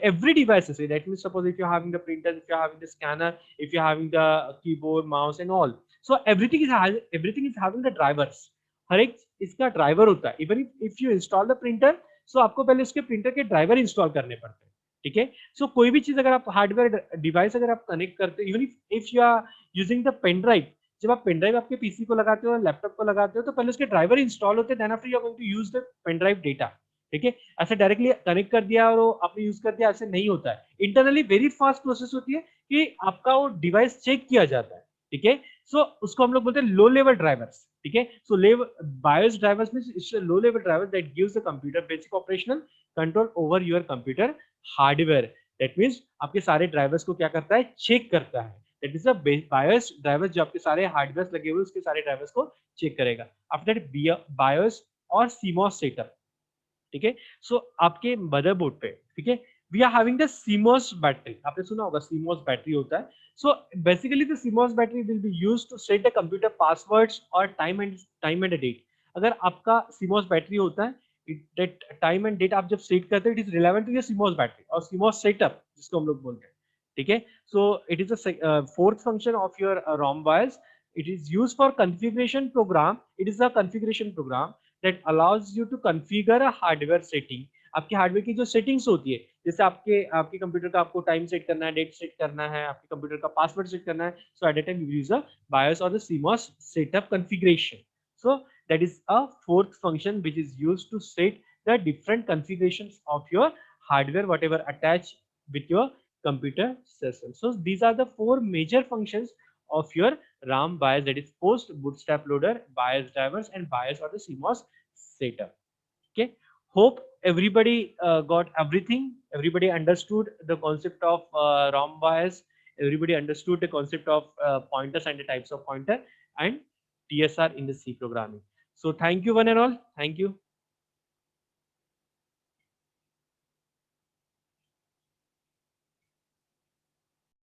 every device is, that means suppose if you're having the printer, if you're having the scanner, if you're having the keyboard, mouse and all, so everything is having the drivers. हर एक इसका driver होता है. Even if you install the printer, so आपको पहले उसके printer के driver install करने पड़ते हैं. ठीक है, सो कोई भी चीज अगर आप हार्डवेयर डिवाइस अगर आप कनेक्ट करते हो, even if you are using the pen drive, जब आप पेन ड्राइव आपके पीसी को लगाते हो, लैपटॉप को लगाते हो, तो पहले उसके ड्राइवर इंस्टॉल होते हैं, then after you are going to use the pen drive data. ठीक है, ऐसे डायरेक्टली कनेक्ट कर दिया और आपने यूज कर दिया, ऐसे नहीं होता है. इंटरनली वेरी फास्ट प्रोसेस होती है कि आपका वो डिवाइस चेक किया जाता है. ठीक है, सो उसको हम लोग बोलते हैं लो लेवल ड्राइवर्स. ठीक है, so BIOS drivers means it's a low level driver that gives the computer basic operational control over your computer hardware. That means आपके सारे ड्राइवर्स को क्या करता है, चेक करता है. That is a BIOS driver, जो आपके सारे हार्डवेयर लगे हुए उसके सारे ड्राइवर्स को चेक करेगा. आफ्टर दैट बायोस और सीमॉस सेटअप. ठीक है, सो आपके मदरबोर्ड पे, ठीक है, we are having the CMOS battery. आपने सुना होगा सीमॉस बैटरी होता है. So basically the CMOS battery will be used to set the computer passwords और टाइम एंड डेट. अगर आपका सीमॉस बैटरी होता है, दैट टाइम एंड डेट आप जब सेट करते हैं, it is relevant to your CMOS battery और सीमॉस सेटअप जिसको हम लोग बोलते हैं. ठीक है, so it is the fourth function of your ROM BIOS. It is used for configuration program. It is a configuration program that allows you to configure a hardware setting. आपके hardware की जो सेटिंग्स होती है, जैसे आपके computer का आपको time set करना है, डेट सेट करना है, आपके कंप्यूटर का पासवर्ड सेट करना है, so at the time you use a BIOS or the CMOS setup configuration. So that is a fourth function which is used to set the different configurations of your hardware whatever attached with your computer system. So these are the 4 major functions of your ROM BIOS, that is post, bootstrap loader, BIOS drivers and BIOS or the CMOS setup. Okay, hope everybody got everything. Everybody understood the concept of ROM BIOS. Everybody understood the concept of pointers and the types of pointer and TSR in the C programming. So thank you one and all. Thank you.